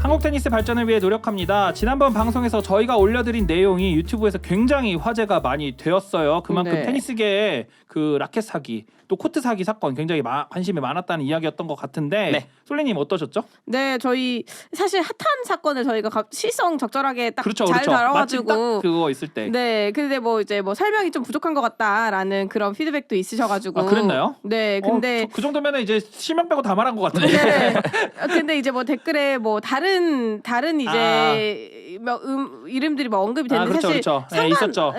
한국 테니스 발전을 위해 노력합니다. 지난번 방송에서 저희가 올려드린 내용이 유튜브에서 굉장히 화제가 많이 되었어요. 그만큼 네. 테니스계의 그 라켓 사기 또 코트 사기 사건 굉장히 관심이 많았다는 이야기였던 것 같은데 네. 솔리님 어떠셨죠? 네, 저희 사실 핫한 사건을 저희가 시성 적절하게 딱 그렇죠, 잘 그렇죠. 마침 딱 다뤄가지고 그거 있을 때. 네, 근데 뭐 이제 뭐 설명이 좀 부족한 것 같다라는 그런 피드백도 있으셔가지고 아, 그랬나요? 네, 근데 그 정도면은 이제 실명 빼고 다 말한 것 같은데. 네. 근데 이제 뭐 댓글에 뭐 다른 이제 이름들이 뭐 언급이 됐는데 그렇죠, 사실 그렇죠. 네, 있었죠.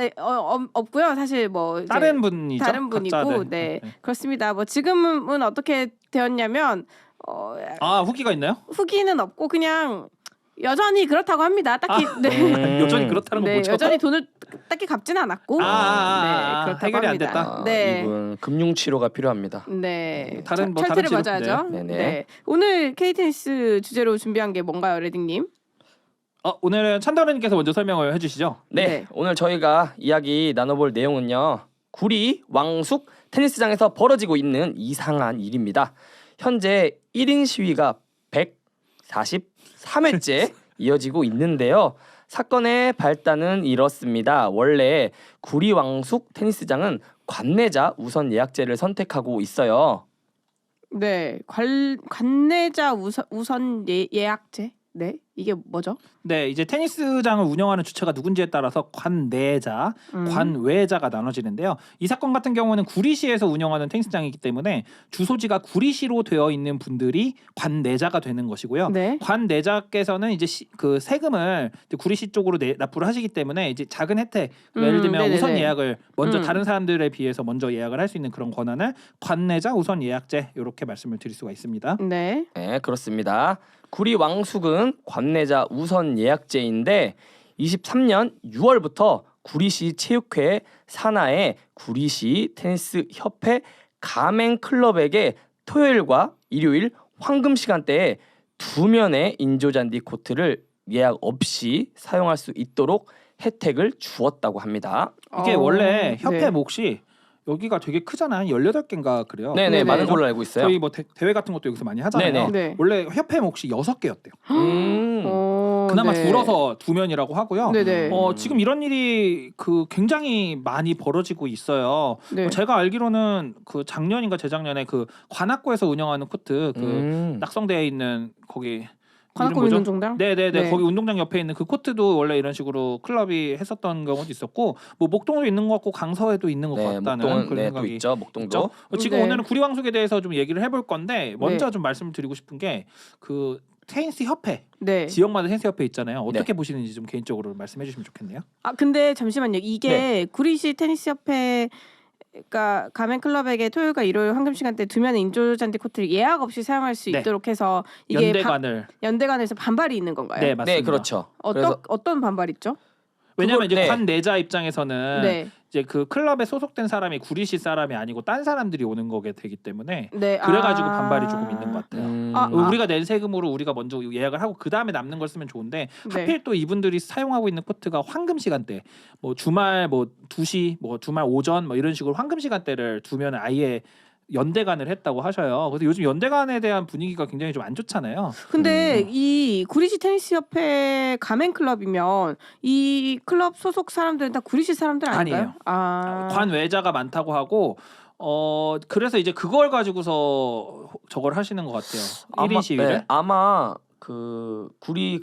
없고요. 사실 뭐 이제 다른 분이죠. 다른 분이고 각자들. 네, 그렇습니다. 뭐 지금은 어떻게 되었냐면 후기가 있나요? 후기는 없고 그냥 여전히 그렇다고 합니다. 딱히 네. 여전히 그렇다는 건 네, 뭐죠? 여전히 돈을 딱히 갚지는 않았고 네, 그렇다고 해결이 안 합니다. 됐다? 네. 이분 금융 치료가 필요합니다. 네. 다른 뭐 철퇴를 다른 맞아야죠. 네. 네네. 네. 오늘 K테니스 주제로 준비한 게 뭔가요, 레딩님? 오늘은 찬다르님께서 먼저 설명을 해주시죠. 네, 네. 오늘 저희가 이야기 나눠볼 내용은요. 구리 왕숙 테니스장에서 벌어지고 있는 이상한 일입니다. 현재 1인 시위가 143회째 이어지고 있는데요. 사건의 발단은 이렇습니다. 원래 구리 왕숙 테니스장은 관내자 우선 예약제를 선택하고 있어요. 네. 관내자 우선 예약제? 네. 이게 뭐죠? 네, 이제 테니스장을 운영하는 주체가 누군지에 따라서 관내자, 관외자가 나눠지는데요. 이 사건 같은 경우는 구리시에서 운영하는 테니스장이기 때문에 주소지가 구리시로 되어 있는 분들이 관내자가 되는 것이고요. 네. 관내자께서는 이제 그 세금을 이제 구리시 쪽으로 납부를 하시기 때문에 이제 작은 혜택, 예를 들면 네네네. 우선 예약을 먼저 다른 사람들에 비해서 먼저 예약을 할 수 있는 그런 권한을 관내자 우선 예약제 이렇게 말씀을 드릴 수가 있습니다. 네. 네, 그렇습니다. 구리 왕숙은 관내자 우선 예약제인데 23년 6월부터 구리시 체육회 산하의 구리시 테니스 협회 가맹 클럽에게 토요일과 일요일 황금 시간대에 2면의 인조잔디 코트를 예약 없이 사용할 수 있도록 혜택을 주었다고 합니다. 이게 원래 협회 네. 몫이 여기가 되게 크잖아요. 18개인가 그래요. 네네, 네네. 많은 걸로 알고 있어요. 저희 뭐 대회 같은 것도 여기서 많이 하잖아요. 네네. 네. 원래 협회 몫이 6개였대요. 그나마 네. 줄어서 2면이라고 하고요. 네네. 지금 이런 일이 굉장히 많이 벌어지고 있어요. 네. 제가 알기로는 작년인가 재작년에 관악구에서 운영하는 코트 낙성대에 있는 거기 관악구 이름 뭐죠? 운동장? 네네네. 네. 거기 운동장 옆에 있는 그 코트도 원래 이런 식으로 클럽이 했었던 경우도 있었고 뭐 목동도 있는 것 같고 강서에도 있는 것 네, 같다는 목동은 그런 또 생각이 있죠. 목동도. 있죠. 지금 네. 오늘은 구리왕숙에 대해서 좀 얘기를 해볼 건데 먼저 네. 좀 말씀드리고 싶은 게 테니스 협회 네. 지역마다 테니스 협회 있잖아요. 어떻게 네. 보시는지 좀 개인적으로 말씀해 주시면 좋겠네요. 근데 잠시만요. 이게 네. 구리시 테니스 협회 그러니까 가맹 클럽에게 토요일과 일요일 황금 시간대 2면의 인조잔디 코트를 예약 없이 사용할 수 네. 있도록 해서 이게 연대관에서 반발이 있는 건가요? 네, 맞습니다. 네, 그렇죠. 어떤 반발 있죠? 왜냐하면 이제 네. 관내자 입장에서는 네. 이제 그 클럽에 소속된 사람이 구리시 사람이 아니고 딴 사람들이 오는 거게 되기 때문에 네. 그래가지고 반발이 조금 있는 것 같아요. 우리가 낸 세금으로 우리가 먼저 예약을 하고 그 다음에 남는 걸 쓰면 좋은데 네. 하필 또 이분들이 사용하고 있는 코트가 황금 시간대, 뭐 주말 뭐 2시, 뭐 주말 오전 뭐 이런 식으로 황금 시간대를 두면 아예 연대관을 했다고 하셔요. 그래서 요즘 연대관에 대한 분위기가 굉장히 좀 안 좋잖아요. 근데 이 구리시 테니스 협회 가맹 클럽이면 이 클럽 소속 사람들은 다 구리시 사람들 아닌가요? 아니에요. 관외자가 많다고 하고 그래서 이제 그걸 가지고서 저걸 하시는 것 같아요. 1인 시위를. 네, 아마 구리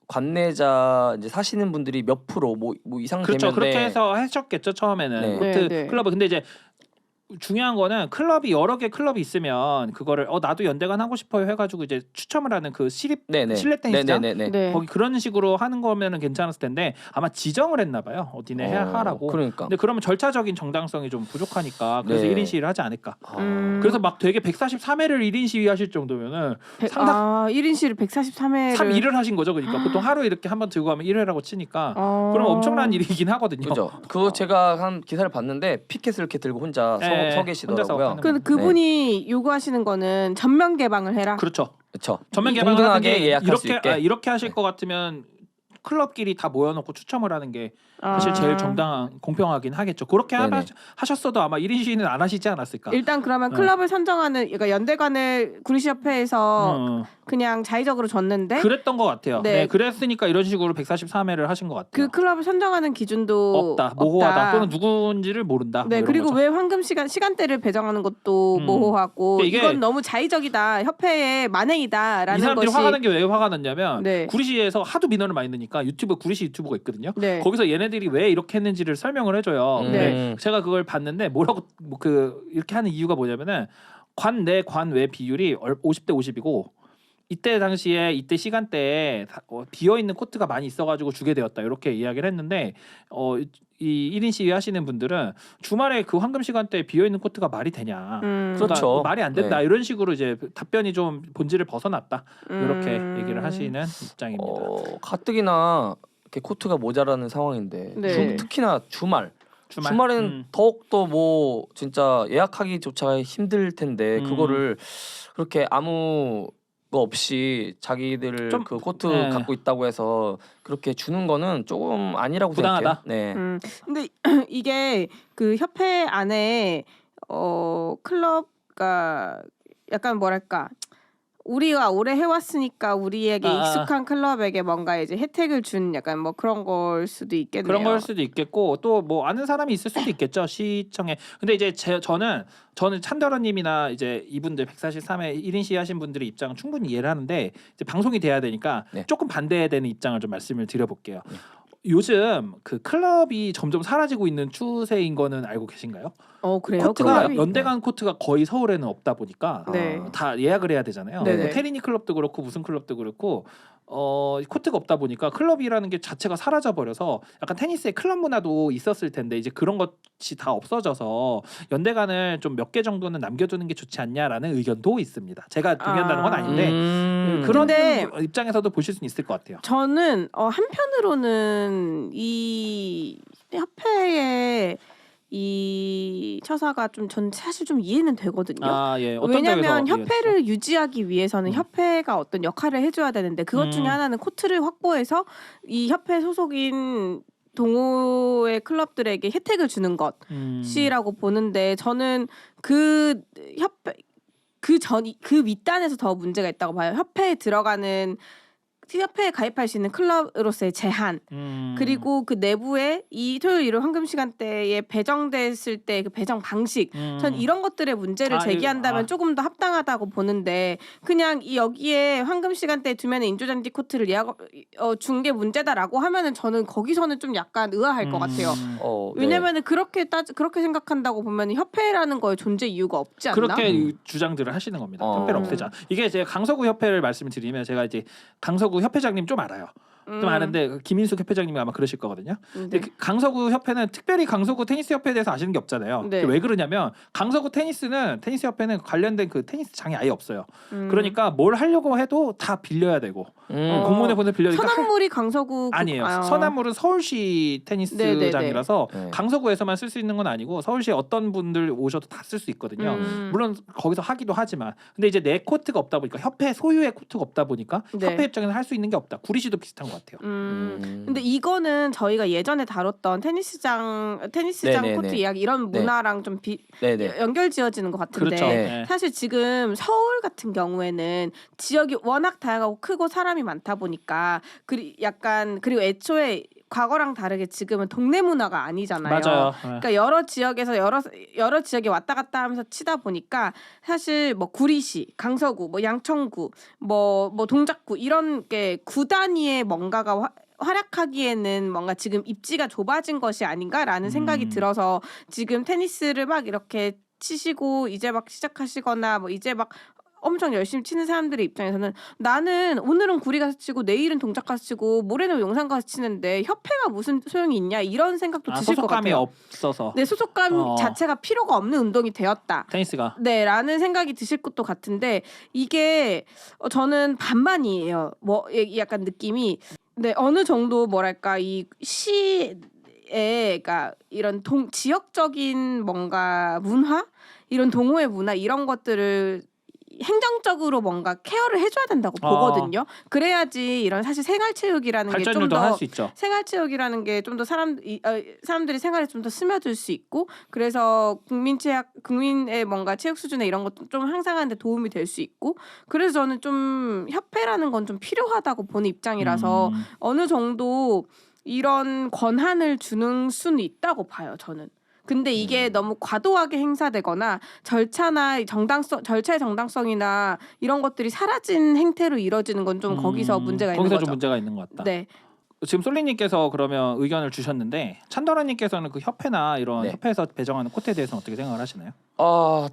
관내자 이제 사시는 분들이 몇 프로 뭐 이상 그렇죠. 되면 그렇게 해서 하셨겠죠 처음에는 네. 코트 네. 클럽을. 근데 이제 중요한 거는 클럽이 여러 개 클럽이 있으면 그거를 나도 연대관 하고 싶어요 해가지고 이제 추첨을 하는 그 실내 테니스장 네. 거기 그런 식으로 하는 거면은 괜찮았을 텐데 아마 지정을 했나 봐요. 어디네 하라고. 그러니까. 근데 그러면 절차적인 정당성이 좀 부족하니까 그래서 네. 1인 시위를 하지 않을까. 음. 그래서 막 되게 143회를 1인 시위 하실 정도면은 상당 1인 시를 143회를 3일을 하신 거죠. 그러니까 보통 하루 이렇게 한번 들고 가면 1회라고 치니까 그럼 엄청난 일이긴 하거든요. 그죠. 그거 제가 한 기사를 봤는데 피켓을 이렇게 들고 혼자 서 계시더라고요. 혼자 근데 그분이 요구하시는 거는 전면 개방을 해라. 그렇죠. 그렇죠. 전면 개방을 동등하게 하는 게 예약할 수 있게. 이렇게 하실 것 같으면 클럽끼리 다 모여놓고 추첨을 하는 게 사실 아. 제일 정당한 공평하긴 하겠죠. 그렇게 네네. 하셨어도 아마 1인 시위는 안 하시지 않았을까. 일단 그러면 네. 클럽을 선정하는 그러니까 연대간을 구리시협회에서 그냥 자의적으로 줬는데 그랬던 것 같아요. 네. 네, 그랬으니까 이런 식으로 143회를 하신 것 같아요. 그 클럽을 선정하는 기준도 없다, 모호하다, 또는 누군지를 모른다. 네, 뭐 이런 그리고 거죠. 왜 황금 시간대를 배정하는 것도 모호하고 근데 이게 이건 너무 자의적이다, 협회의 만행이다라는 이 사람들이 것이 화가 난 게 왜 화가 났냐면 네. 구리시에서 하도 민원을 많이 넣으니까 구리시 유튜브가 있거든요. 네. 거기서 얘네들이 왜 이렇게 했는지를 설명을 해줘요. 근데 제가 그걸 봤는데 뭐라고 이렇게 하는 이유가 뭐냐면은 관내 관외 비율이 50대 50이고 이때 당시에 이때 시간대에 비어 있는 코트가 많이 있어가지고 주게 되었다 이렇게 이야기를 했는데 이 1인 시위 하시는 분들은 주말에 그 황금 시간대에 비어 있는 코트가 말이 되냐? 그러니까 그렇죠. 말이 안 된다 네. 이런 식으로 이제 답변이 좀 본질을 벗어났다 이렇게 얘기를 하시는 입장입니다. 가뜩이나 이렇게 코트가 모자라는 상황인데 네. 특히나 주말에는 주말? 더욱 더 뭐 진짜 예약하기조차 힘들 텐데 그거를 그렇게 아무 거 없이 자기들 좀, 그 코트 네. 갖고 있다고 해서 그렇게 주는 거는 조금 아니라고 부당하다. 생각해요. 네. 근데 이게 그 협회 안에 클럽가 약간 뭐랄까 우리가 오래 해왔으니까 우리에게 익숙한 클럽에게 뭔가 이제 혜택을 준 약간 뭐 그런 걸 수도 있겠네요. 그런 걸 수도 있겠고 또 뭐 아는 사람이 있을 수도 있겠죠 시청에. 근데 이제 저는 찬더러님이나 이제 이분들 143회 1인 시위 하신 분들의 입장은 충분히 이해를 하는데 이제 방송이 돼야 되니까 네. 조금 반대되는 입장을 좀 말씀을 드려볼게요. 요즘 그 클럽이 점점 사라지고 있는 추세인 거는 알고 계신가요? 그래요? 코트가 클럽이- 연대간 코트가 거의 서울에는 없다 보니까 네. 다 예약을 해야 되잖아요. 네네. 뭐 테리니 클럽도 그렇고 무슨 클럽도 그렇고 코트가 없다 보니까 클럽이라는 게 자체가 사라져 버려서 약간 테니스의 클럽 문화도 있었을 텐데 이제 그런 것이 다 없어져서 연대간을 좀 몇 개 정도는 남겨두는 게 좋지 않냐라는 의견도 있습니다. 제가 동의한다는 건 아닌데 그런 근데 입장에서도 보실 수는 있을 것 같아요. 저는 한편으로는 이 협회의 이 처사가 전 사실 좀 이해는 되거든요. 예. 어떤 왜냐하면 점에서 협회를 유지하기 위해서는 협회가 어떤 역할을 해줘야 되는데 그것 중에 하나는 코트를 확보해서 이 협회 소속인 동호회 클럽들에게 혜택을 주는 것이라고 보는데 저는 그 협회 그 윗단에서 더 문제가 있다고 봐요. 협회에 가입할 수 있는 클럽으로서의 제한 그리고 그 내부에 이 토요일 일요일 황금 시간대에 배정됐을 때 그 배정 방식 전 이런 것들의 문제를 제기한다면 조금 더 합당하다고 보는데 그냥 여기에 황금 시간대에 두면 인조잔디 코트를 준 게 문제다라고 하면은 저는 거기서는 좀 약간 의아할 것 같아요. 왜냐면은 그렇게 생각한다고 보면 협회라는 거에 존재 이유가 없지 않나? 그렇게 주장들을 하시는 겁니다. 협회를 없애자. 이게 제가 강서구 협회를 말씀을 드리면 제가 이제 강서구 협회장님 좀 알아요. 좀 아는데 김인숙 협회장님이 아마 그러실 거거든요. 근데 그 강서구 협회는 특별히 강서구 테니스 협회에 대해서 아시는 게 없잖아요. 네. 왜 그러냐면 강서구 테니스 협회는 관련된 그 테니스 장이 아예 없어요. 그러니까 뭘 하려고 해도 다 빌려야 되고 공문에 보내 빌려니까 서남물이 강서구 아니에요. 서남물은 서울시 테니스장이라서 강서구에서만 쓸 수 있는 건 아니고 서울시에 어떤 분들 오셔도 다 쓸 수 있거든요. 물론 거기서 하기도 하지만 근데 이제 내 코트가 없다 보니까 협회 소유의 코트가 없다 보니까 네. 협회 입장에서 할 수 있는 게 없다. 구리시도 비슷한 것 같아요. 근데 이거는 저희가 예전에 다뤘던 테니스장 네네네. 코트 이야기 이런 문화랑 좀 연결지어지는 것 같은데 그렇죠. 네. 사실 지금 서울 같은 경우에는 지역이 워낙 다양하고 크고 사람이 많다 보니까 그리고 애초에 과거랑 다르게 지금은 동네 문화가 아니잖아요. 맞아요. 그러니까 여러 지역에서 여러 지역에 왔다 갔다 하면서 치다 보니까 사실 뭐 구리시, 강서구, 뭐 양천구, 뭐 동작구 이런 게 구 단위의 뭔가가 활약하기에는 뭔가 지금 입지가 좁아진 것이 아닌가라는 생각이 들어서 지금 테니스를 막 이렇게 치시고 이제 막 시작하시거나 뭐 이제 막 엄청 열심히 치는 사람들의 입장에서는 나는 오늘은 구리 가서 치고 내일은 동작 가서 치고 모레는 용산 가서 치는데 협회가 무슨 소용이 있냐 이런 생각도 드실 것 소속감이 같아요. 없어서. 네, 소속감 자체가 필요가 없는 운동이 되었다. 테니스가. 네, 라는 생각이 드실 것도 같은데 이게 저는 반반이에요. 뭐 약간 느낌이 어느 정도 뭐랄까 이 시에 그러니까 이런 지역적인 뭔가 문화, 이런 동호회 문화 이런 것들을 행정적으로 뭔가 케어를 해줘야 된다고 보거든요. 그래야지 이런 사실 생활체육이라는 게 좀 발전율도 할 더 수 있죠. 생활체육이라는 게 좀 더 사람들이 생활에 좀 더 스며들 수 있고 그래서 국민의 뭔가 체육 수준에 이런 것도 좀 향상하는데 도움이 될 수 있고 그래서 저는 좀 협회라는 건 좀 필요하다고 보는 입장이라서 어느 정도 이런 권한을 주는 수는 있다고 봐요. 저는. 근데 이게 너무 과도하게 행사되거나 절차의 정당성이나 이런 것들이 사라진 행태로 이루어지는 건 좀 거기서 문제가 있는 거기서 거죠. 좀 문제가 있는 것 같다. 네. 지금 솔리님께서 그러면 의견을 주셨는데 찬더라님께서는 그 협회나 이런 네. 협회에서 배정하는 코트에 대해서는 어떻게 생각을 하시나요?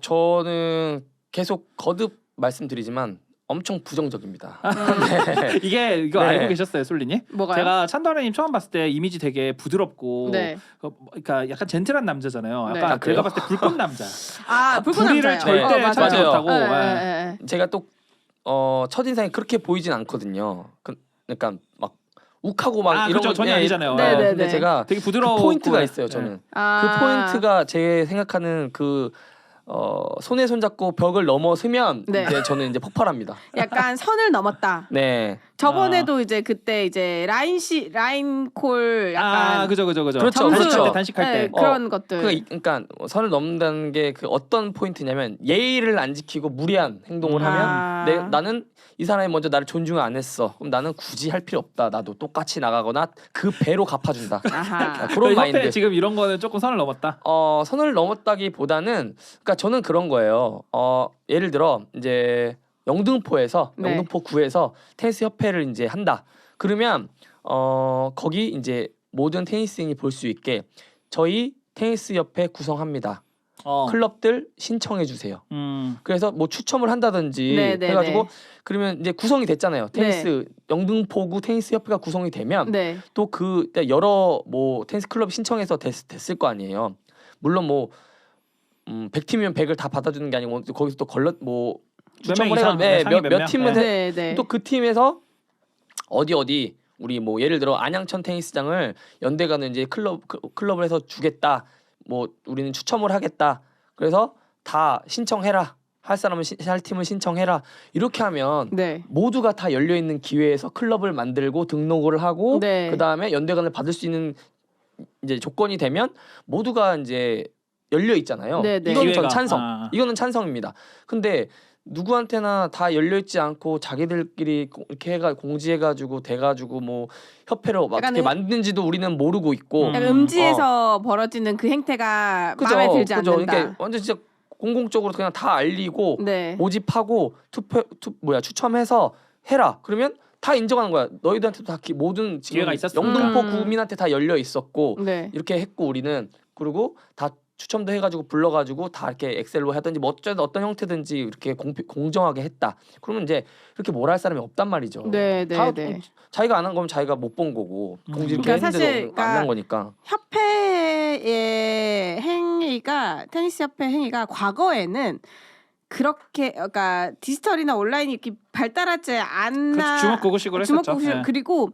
저는 계속 거듭 말씀드리지만 엄청 부정적입니다. 이게 이거 네. 알고 계셨어요, 솔리님? 뭐가요? 제가 찬더라님 처음 봤을 때 이미지 되게 부드럽고, 네. 그러니까 약간 젠틀한 남자잖아요. 네. 약간 아, 그래요? 제가 봤을 때 불꽃 남자. 불꽃 불의를 남자요. 절대 맞아요. 찾지 맞아요. 못하고. 네, 예. 네, 네. 제가 또 첫인상이 그렇게 보이진 않거든요. 그러니까 막 욱하고 막 이런 그죠, 거 전혀 아니잖아요. 네, 네, 근데 네. 제가 되게 그 부드러워. 포인트가 있어요. 저는 그 포인트가 제 생각하는 그 손에 손잡고 벽을 넘어서면 네. 이제 저는 이제 폭발합니다. 약간 선을 넘었다. 네. 저번에도 이제 그때 이제 라인콜 약간 그죠. 그렇죠, 단식할 그렇죠. 때, 단식할 네, 때. 그런 것들. 그러니까 선을 넘는다는 게 그 어떤 포인트냐면 예의를 안 지키고 무리한 행동을 하면 나는 이 사람이 먼저 나를 존중을 안 했어. 그럼 나는 굳이 할 필요 없다. 나도 똑같이 나가거나 그 배로 갚아준다. 아하. 그런 협회 마인드. 지금 이런 거는 조금 선을 넘었다. 선을 넘었다기보다는 그러니까 저는 그런 거예요. 예를 들어 이제 영등포에서 네. 영등포구에서 테니스 협회를 이제 한다. 그러면 거기 이제 모든 테니스인이 볼 수 있게 저희 테니스 협회 구성합니다. 클럽들 신청해 주세요. 그래서 뭐 추첨을 한다든지 네, 네, 해가지고 네. 그러면 이제 구성이 됐잖아요. 테니스 영등포구 테니스 협회가 구성이 되면 네. 또 그 여러 뭐 테니스 클럽 신청해서 됐을 거 아니에요. 물론 뭐 100팀이면 100을 다 받아주는 게 아니고 거기서 또 뭐 추첨을 해서 몇 팀은 네, 네. 또 그 팀에서 어디 우리 뭐 예를 들어 안양천 테니스장을 연대가는 이제 클럽을 해서 주겠다. 뭐 우리는 추첨을 하겠다. 그래서 다 신청해라. 할 사람은 할 팀을 신청해라. 이렇게 하면 네. 모두가 다 열려 있는 기회에서 클럽을 만들고 등록을 하고 네. 그다음에 연대관을 받을 수 있는 이제 조건이 되면 모두가 이제 열려 있잖아요. 네, 네. 이거는 기회가. 전 찬성. 이거는 찬성입니다. 근데 누구한테나 다 열려 있지 않고 자기들끼리 이렇게 공지해가지고 돼가지고 뭐 협회로 어떻게 만드는지도 우리는 모르고 있고. 약간 음지에서 벌어지는 그 행태가 그죠, 마음에 들지 그죠. 않는다. 그러니까 완전 진짜 공공적으로 그냥 다 알리고 네. 모집하고 추첨해서 해라. 그러면 다 인정하는 거야. 너희들한테도 다 모든 지금 기회가 있었어. 영등포 구민한테 다 열려 있었고 네. 이렇게 했고 우리는 그리고 다 추첨도 해가지고 불러가지고 다 이렇게 엑셀로 하든지 뭐 어떤 형태든지 이렇게 공정하게 했다. 그러면 이제 이렇게 뭐라 할 사람이 없단 말이죠. 네, 다 네. 자기가 안 한 거면 자기가 못 본 거고 공지 이렇게 그러니까 했는데도 사실 안 한 거니까. 협회의 행위가 테니스 협회 행위가 과거에는 그렇게 그러니까 디지털이나 온라인이 이렇게 발달하지 않나 주먹구구식으로 했었죠. 주먹구구식 네. 그리고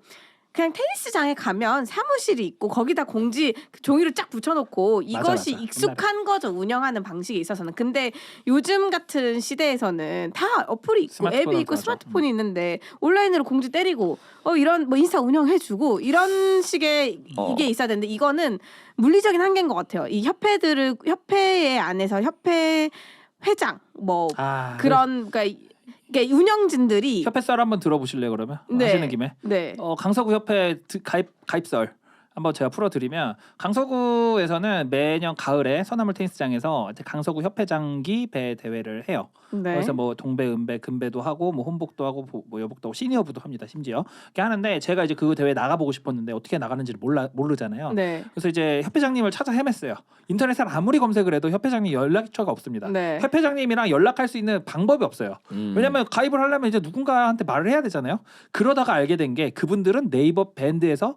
그냥 테니스장에 가면 사무실이 있고 거기다 공지 종이를 쫙 붙여놓고 이것이 맞아. 익숙한 거죠. 운영하는 방식에 있어서는. 근데 요즘 같은 시대에서는 다 어플이 있고 스마트폰 앱이 있고 맞아. 스마트폰이 있는데 온라인으로 공지 때리고 이런 뭐 인스타 운영해주고 이런 식의 이게 있어야 되는데 이거는 물리적인 한계인 것 같아요. 이 협회의 안에서 협회 회장 뭐 그런 그러니까 운영진들이 협회 썰 한번 들어보실래요 그러면? 네. 하시는 김에 네. 강서구 협회 가입설 한번 제가 풀어드리면 강서구에서는 매년 가을에 서나물 테니스장에서 이제 강서구 협회장기 배 대회를 해요. 네. 그래서 뭐 동배, 은배, 금배도 하고 뭐 혼복도 하고 뭐 여복도 하고 시니어부도 합니다. 심지어 이렇게 하는데 제가 이제 그 대회 나가보고 싶었는데 어떻게 나가는지를 모르잖아요. 네. 그래서 이제 협회장님을 찾아 헤맸어요. 인터넷에 아무리 검색을 해도 협회장님 연락처가 없습니다. 네. 협회장님이랑 연락할 수 있는 방법이 없어요. 왜냐면 가입을 하려면 이제 누군가한테 말을 해야 되잖아요. 그러다가 알게 된 게 그분들은 네이버 밴드에서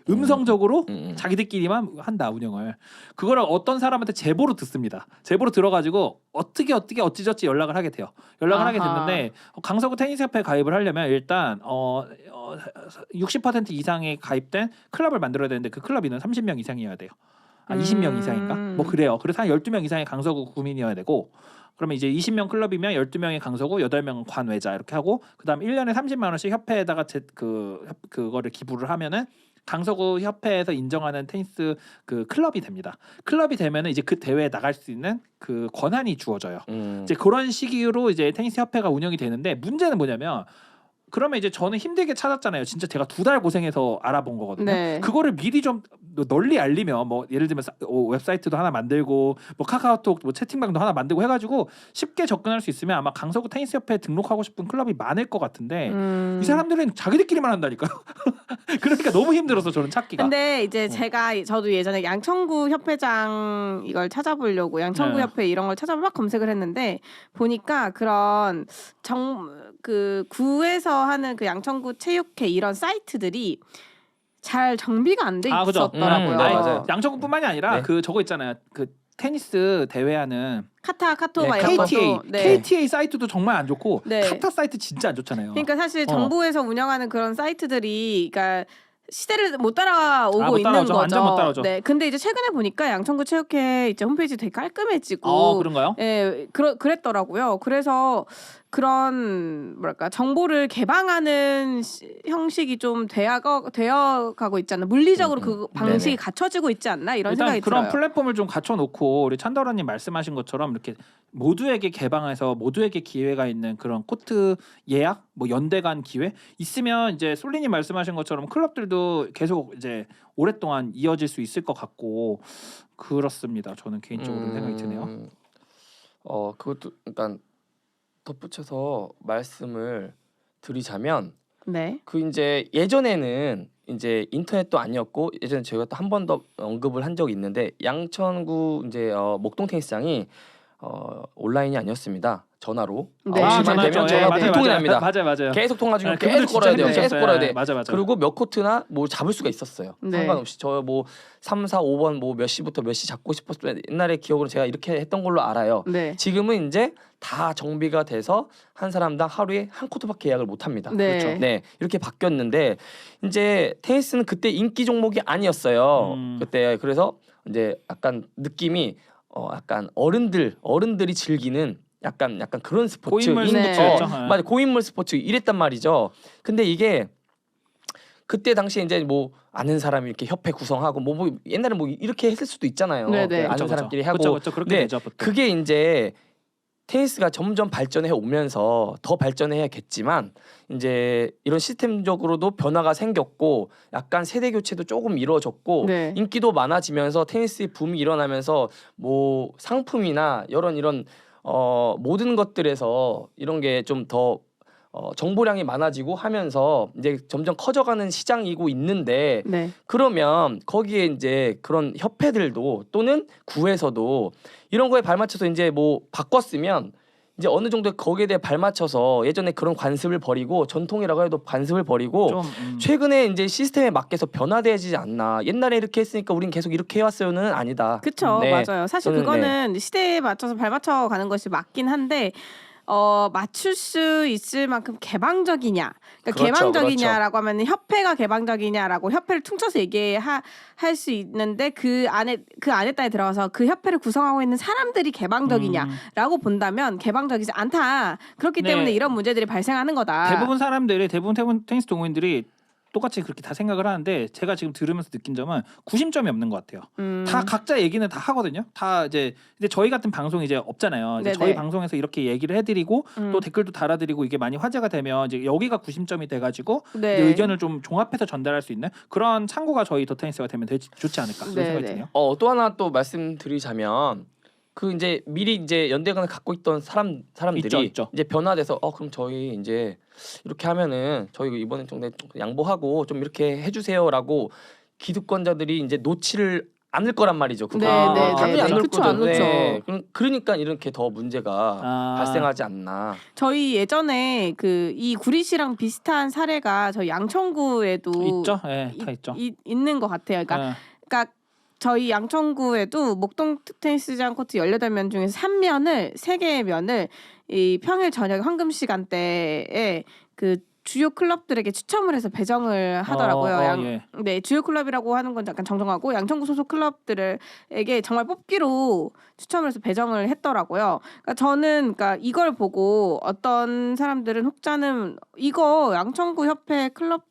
음성적으로 자기들끼리만 한다 운영을. 그거를 어떤 사람한테 제보로 듣습니다. 제보로 들어가지고 어찌저찌 연락을 하게 돼요. 연락을 하게 됐는데 강서구 테니스협회 가입을 하려면 일단 60% 이상이 가입된 클럽을 만들어야 되는데 그 클럽 인원 30명 이상이어야 돼요. 20명 이상인가? 뭐 그래요. 그래서 한 12명 이상의 강서구 구민이어야 되고 그러면 이제 20명 클럽이면 12명이 강서구, 8명은 관외자 이렇게 하고 그다음 1년에 30만 원씩 협회에다가 그거를 기부를 하면은 강서구 협회에서 인정하는 테니스 그 클럽이 됩니다. 클럽이 되면은 이제 그 대회에 나갈 수 있는 그 권한이 주어져요. 이제 그런 식으로 이제 테니스 협회가 운영이 되는데 문제는 뭐냐면 그러면 이제 저는 힘들게 찾았잖아요. 진짜 제가 2달 고생해서 알아본 거거든요. 네. 그거를 미리 좀 널리 알리면 뭐 예를 들면 웹사이트도 하나 만들고 뭐 카카오톡 뭐 채팅방도 하나 만들고 해가지고 쉽게 접근할 수 있으면 아마 강서구 테니스 협회에 등록하고 싶은 클럽이 많을 것 같은데 이 사람들은 자기들끼리만 한다니까요. 그러니까 너무 힘들어서 저는 찾기가. 근데 이제 저도 예전에 양천구 협회장 이걸 찾아보려고 양천구 네. 협회 이런 걸 찾아보고 막 검색을 했는데 보니까 그런 그 구에서 하는 그 양천구 체육회 이런 사이트들이 잘 정비가 안 돼 그죠. 있었더라고요. 네, 맞아요. 양천구뿐만이 아니라 네. 그 저거 있잖아요. 그 테니스 대회하는 카톡 네, 막 이런 KTA, 것도 네. KTA 사이트도 정말 안 좋고 네. 카타 사이트 진짜 안 좋잖아요. 그러니까 사실 정부에서 운영하는 그런 사이트들이 그러니까 시대를 못 따라오고 못 있는 따라오죠. 거죠. 완전 못 따라오죠. 네. 근데 이제 최근에 보니까 양천구 체육회 이제 홈페이지 되게 깔끔해지고 그런가요? 예, 그랬더라고요. 그래서 그런 뭐랄까 정보를 개방하는 형식이 좀 되어가고 있지 않나. 물리적으로 그 방식이 네네. 갖춰지고 있지 않나 이런 일단 생각이 그런 들어요. 플랫폼을 좀 갖춰놓고 우리 찬다라님 말씀하신 것처럼 이렇게 모두에게 개방해서 모두에게 기회가 있는 그런 코트 예약, 뭐 연대 간 기회 있으면 이제 솔리님 말씀하신 것처럼 클럽들도 계속 이제 오랫동안 이어질 수 있을 것 같고 그렇습니다. 저는 개인적으로 생각이 드네요. 그것도 일단 덧붙여서 말씀을 드리자면 네. 그 이제 예전에는 이제 인터넷도 아니었고 예전에 저희가 또 한 번 더 언급을 한 적이 있는데 양천구 이제 목동 테니스장이 온라인이 아니었습니다. 전화로 네. 9시만 되면 전화 불통이 납니다. 맞아요. 계속 통화 중에 그분들 계속 걸어야 돼요. 진짜 계속 걸어야 돼. 맞아. 그리고 몇 코트나 뭐 잡을 수가 있었어요. 네. 상관없이 저 뭐 3, 4, 5번 뭐 몇 시부터 몇 시 잡고 싶었으면 옛날에 기억으로 제가 이렇게 했던 걸로 알아요. 네. 지금은 이제 다 정비가 돼서 한 사람당 하루에 한 코트밖에 예약을 못 합니다. 네. 그렇죠. 네. 이렇게 바뀌었는데 이제 테니스는 그때 인기 종목이 아니었어요. 그때 그래서 이제 약간 느낌이 약간 어른들이 즐기는 약간 그런 스포츠 고인물 네. 스포츠였죠. 맞아 고인물 스포츠 이랬단 말이죠. 근데 이게 그때 당시에 이제 뭐 아는 사람이 이렇게 협회 구성하고 뭐 옛날에 뭐 이렇게 했을 수도 있잖아요. 네네. 아는 그쵸, 사람끼리 하고 그렇죠. 그렇게 네, 되죠. 보통. 그게 이제 테니스가 점점 발전해 오면서 더 발전해야겠지만 이제 이런 시스템적으로도 변화가 생겼고 약간 세대 교체도 조금 이루어졌고 네. 인기도 많아지면서 테니스의 붐이 일어나면서 뭐 상품이나 이런 모든 것들에서 이런 게 좀 더 정보량이 많아지고 하면서 이제 점점 커져가는 시장이고 있는데 네. 그러면 거기에 이제 그런 협회들도 또는 구에서도 이런 거에 발맞춰서 이제 뭐 바꿨으면 이제 어느 정도 거기에 대해 발맞춰서 예전에 그런 관습을 버리고 전통이라고 해도 관습을 버리고 좀 최근에 이제 시스템에 맞게서 변화되지 않나. 옛날에 이렇게 했으니까 우린 계속 이렇게 해왔어요는 아니다. 그쵸. 네. 맞아요. 사실 저는, 그거는 시대에 맞춰서 발맞춰 가는 것이 맞긴 한데 맞출 수 있을 만큼 개방적이냐, 그러니까 그렇죠, 개방적이냐라고 하면 협회가 개방적이냐라고 협회를 퉁쳐서 얘기할 수 있는데 그 안에 따에 들어가서 그 협회를 구성하고 있는 사람들이 개방적이냐라고 본다면 개방적이지 않다. 그렇기 네. 때문에 이런 문제들이 발생하는 거다. 대부분 테니스 동호인들이 똑같이 그렇게 다 생각을 하는데 제가 지금 들으면서 느낀 점은 구심점이 없는 것 같아요. 다 각자 얘기는 다 하거든요. 다 이제 근데 저희 같은 방송이 이제 없잖아요. 이제 네네. 저희 방송에서 이렇게 얘기를 해드리고 또 댓글도 달아드리고 이게 많이 화제가 되면 이제 여기가 구심점이 돼가지고 네. 이제 의견을 좀 종합해서 전달할 수 있는 그런 창구가 저희 더 테니스가 되면 좋지 않을까 그런 생각이 네네. 드네요. 또 하나 또 말씀드리자면 그 이제 미리 이제 연대관을 갖고 있던 사람들이 있죠. 이제 변화돼서 그럼 저희 이제 이렇게 하면은 저희 이번에 좀 양보하고 좀 이렇게 해주세요라고 기득권자들이 이제 놓지를 않을 거란 말이죠. 그거 네, 당연히 안 놓을 그쵸, 거죠. 안 놓죠. 그러니까 이렇게 더 문제가 발생하지 않나. 저희 예전에 그 이 구리시랑 비슷한 사례가 저희 양천구에도 있죠. 예, 다 있죠. 있는 것 같아요. 그러니까 저희 양천구에도 목동 테니스장 코트 18면 중에서 3개의 면을 이 평일 저녁 황금 시간대에 그 주요 클럽들에게 추첨을 해서 배정을 하더라고요. 예. 네, 주요 클럽이라고 하는 건 약간 정정하고 양천구 소속 클럽들에게 정말 뽑기로 추첨을 해서 배정을 했더라고요. 그러니까 저는 그러니까 이걸 보고 어떤 사람들은 혹자는 이거 양천구 협회 클럽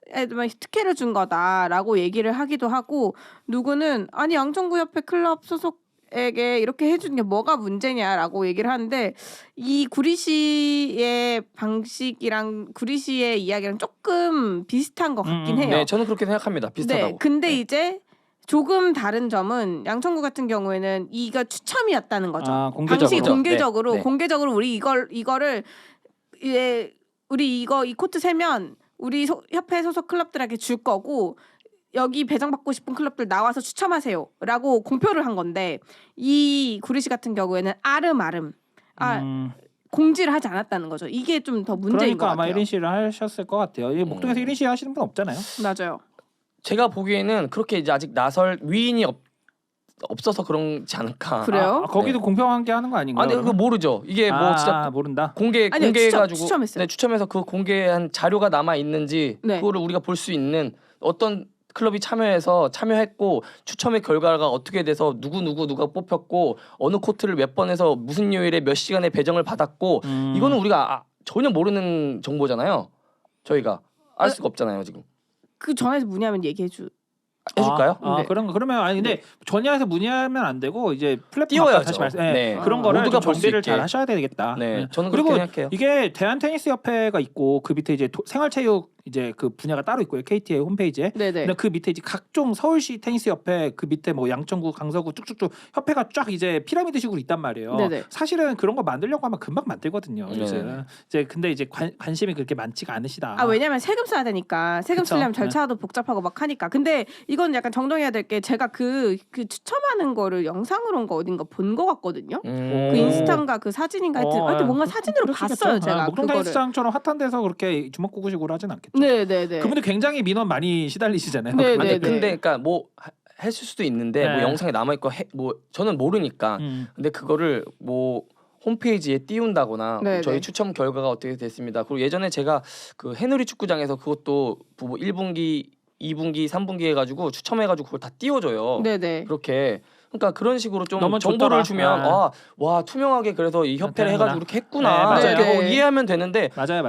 에만 특혜를 준 거다라고 얘기를 하기도 하고 누구는 아니 양천구 협회 클럽 소속에게 이렇게 해준 게 뭐가 문제냐라고 얘기를 하는데 이 구리시의 방식이랑 구리시의 이야기랑 조금 비슷한 것 같긴 해요. 네, 저는 그렇게 생각합니다. 비슷하다고. 네, 근데 이제 조금 다른 점은 양천구 같은 경우에는 이가 추첨이었다는 거죠. 방식이 공개적으로. 공개적으로 네. 공개적으로 우리 이거를 우리 이 코트 세면 우리 협회 소속 클럽들에게 줄 거고 여기 배정받고 싶은 클럽들 나와서 추첨하세요라고 공표를 한 건데 이 구리시 같은 경우에는 아름아름 공지를 하지 않았다는 거죠. 이게 좀 더 문제인 것 그러니까 아마 같아요. 1인 시위를 하셨을 것 같아요. 이 목동에서 1인 시위 하시는 분 없잖아요. 맞아요. 제가 보기에는 그렇게 이제 아직 나설 위인이 없어서 그런지 않을까. 그래요? 거기도 공평하게 하는 거 아닌가요? 아니 그거 모르죠. 이게 뭐 진짜 모른다. 아니요, 공개해가지고 추첨했어요. 네, 추첨해서 그 공개한 자료가 남아 있는지 네. 그거를 우리가 볼 수 있는 어떤 클럽이 참여했고 추첨의 결과가 어떻게 돼서 누가 뽑혔고 어느 코트를 몇 번 해서 무슨 요일에 몇 시간에 배정을 받았고 이거는 우리가 전혀 모르는 정보잖아요. 저희가 알 수가 없잖아요 지금. 그 전화해서 문의하면 얘기해줘. 해줄까요? 네. 그러면 아니 근데 전야에서 문의하면 안 되고 이제 플랫폼 띄워야죠. 다시 말씀. 네. 그런 거를 모두가 좀 볼수 정비를 있게. 잘 하셔야 되겠다. 네, 저는 그리고 그렇게 생각해요. 이게 대한 테니스 협회가 있고 그 밑에 이제 생활체육 이제 그 분야가 따로 있고요. KT의 홈페이지에. 네네. 근데 그 밑에 이제 각종 서울시 테니스 협회 그 밑에 뭐 양천구, 강서구 쭉쭉쭉 협회가 쫙 이제 피라미드식으로 있단 말이에요. 네네. 사실은 그런 거 만들려고 하면 금방 만들거든요. 네네. 요즘. 이제 근데 이제 관심이 그렇게 많지가 않으시다. 왜냐면 세금 써야 되니까 세금 그쵸. 쓰려면 절차도 복잡하고 막 하니까. 근데 이건 약간 정정해야 될 게 제가 그 추첨하는 거를 영상으로 온 거 어딘가 본 거 같거든요. 그 인스타인가 그 사진인가 하여튼 뭔가 사진으로 그러시겠죠. 봤어요 제가 목동 그거를. 테니스장처럼 핫한 데서 그렇게 주먹구구식으로 하진 않겠죠. 네네네. 그분들 굉장히 민원 많이 시달리시잖아요. 네, 그분들. 네, 네. 근데 그러니까 뭐 했을 수도 있는데 네. 뭐 영상에 남아 있고 뭐 저는 모르니까. 근데 그거를 뭐 홈페이지에 띄운다거나 네, 저희 네. 추첨 결과가 어떻게 됐습니다. 그리고 예전에 제가 그 해누리 축구장에서 그것도 뭐 1분기, 2분기, 3분기 해가지고 추첨해가지고 그걸 다 띄워줘요. 네네. 그렇게 그러니까 그런 식으로 좀 너무 정보를 좋더라. 주면 아. 와 투명하게 그래서 이 협회를 되는구나. 해가지고 이렇게 했구나 네, 맞아요. 이렇게 네. 이해하면 되는데 맞아요.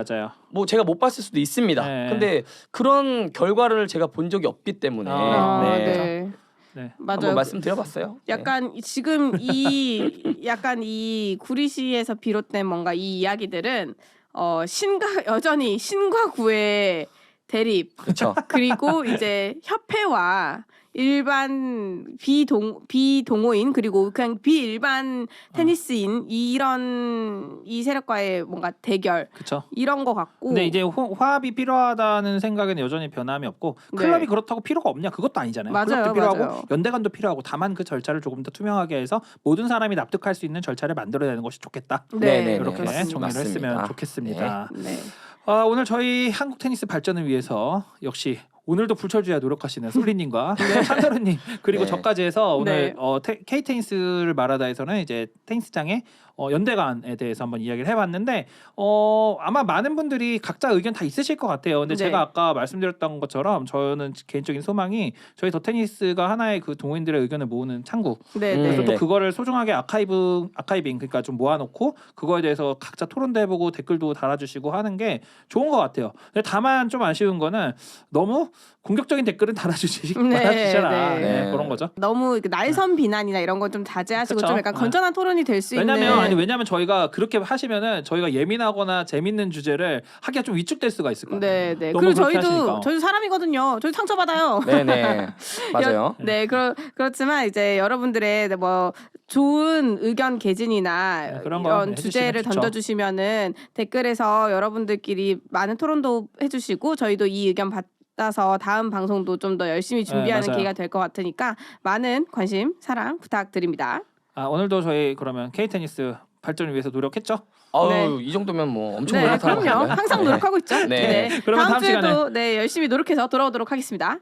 뭐 제가 못 봤을 수도 있습니다. 네. 근데 그런 결과를 제가 본 적이 없기 때문에 네. 네. 맞아요. 한번 말씀드려봤어요. 약간 지금 이 구리시에서 비롯된 뭔가 이 이야기들은 여전히 신과 구의 대립 그렇죠. 그리고 이제 협회와 일반 비동호인 그리고 그냥 비일반 테니스인 이런 이 세력과의 뭔가 대결 그렇죠. 이런 거 같고. 근데 이제 화합이 필요하다는 생각에는 여전히 변함이 없고 네. 클럽이 그렇다고 필요가 없냐 그것도 아니잖아요. 맞아요, 클럽도 필요하고 맞아요. 연대관도 필요하고 다만 그 절차를 조금 더 투명하게 해서 모든 사람이 납득할 수 있는 절차를 만들어내는 것이 좋겠다. 네, 이렇게 맞습니다. 정리를 했으면 맞습니다. 좋겠습니다. 네. 오늘 저희 한국 테니스 발전을 위해서 역시 오늘도 불철주야 노력하시는 솔리님과 한서른님 그리고 네. 저까지 해서 오늘 네. K 테니스를 말하다에서는 이제 테니스장의 연대관에 대해서 한번 이야기를 해봤는데 아마 많은 분들이 각자 의견 다 있으실 것 같아요. 근데 네. 제가 아까 말씀드렸던 것처럼 저는 개인적인 소망이 저희 더 테니스가 하나의 그 동호인들의 의견을 모으는 창구. 네, 그래서 네. 또 그거를 소중하게 아카이빙 그러니까 좀 모아놓고 그거에 대해서 각자 토론도 해보고 댓글도 달아주시고 하는 게 좋은 것 같아요. 근데 다만 좀 아쉬운 거는 너무 공격적인 댓글은 달아주셔라. 네. 그런 거죠. 너무 날선 비난이나 이런 건 좀 자제하시고 그쵸. 좀 약간 건전한 토론이 될 수 있는. 왜냐면 저희가 그렇게 하시면은 저희가 예민하거나 재밌는 주제를 하기가 좀 위축될 수가 있을 것 같아요. 네. 너무 그리고 그렇게 하시니까. 저희도 사람이거든요. 저희 상처 받아요. 네네 맞아요. 네, 그렇지만 이제 여러분들의 뭐 좋은 의견 개진이나 네, 그런 거 이런 해주시면 주제를 좋죠. 던져주시면은 댓글에서 여러분들끼리 많은 토론도 해주시고 저희도 이 의견 받아서 다음 방송도 좀 더 열심히 준비하는 맞아요. 기회가 될 것 같으니까 많은 관심, 사랑 부탁드립니다. 오늘도 저희 그러면 K 테니스 발전을 위해서 노력했죠. 아유 네. 이 정도면 뭐 엄청 네, 노력하는 그럼요. 건가요? 항상 노력하고 있죠. 네. 그러면 다음 다음 시간에 주에도 열심히 노력해서 돌아오도록 하겠습니다.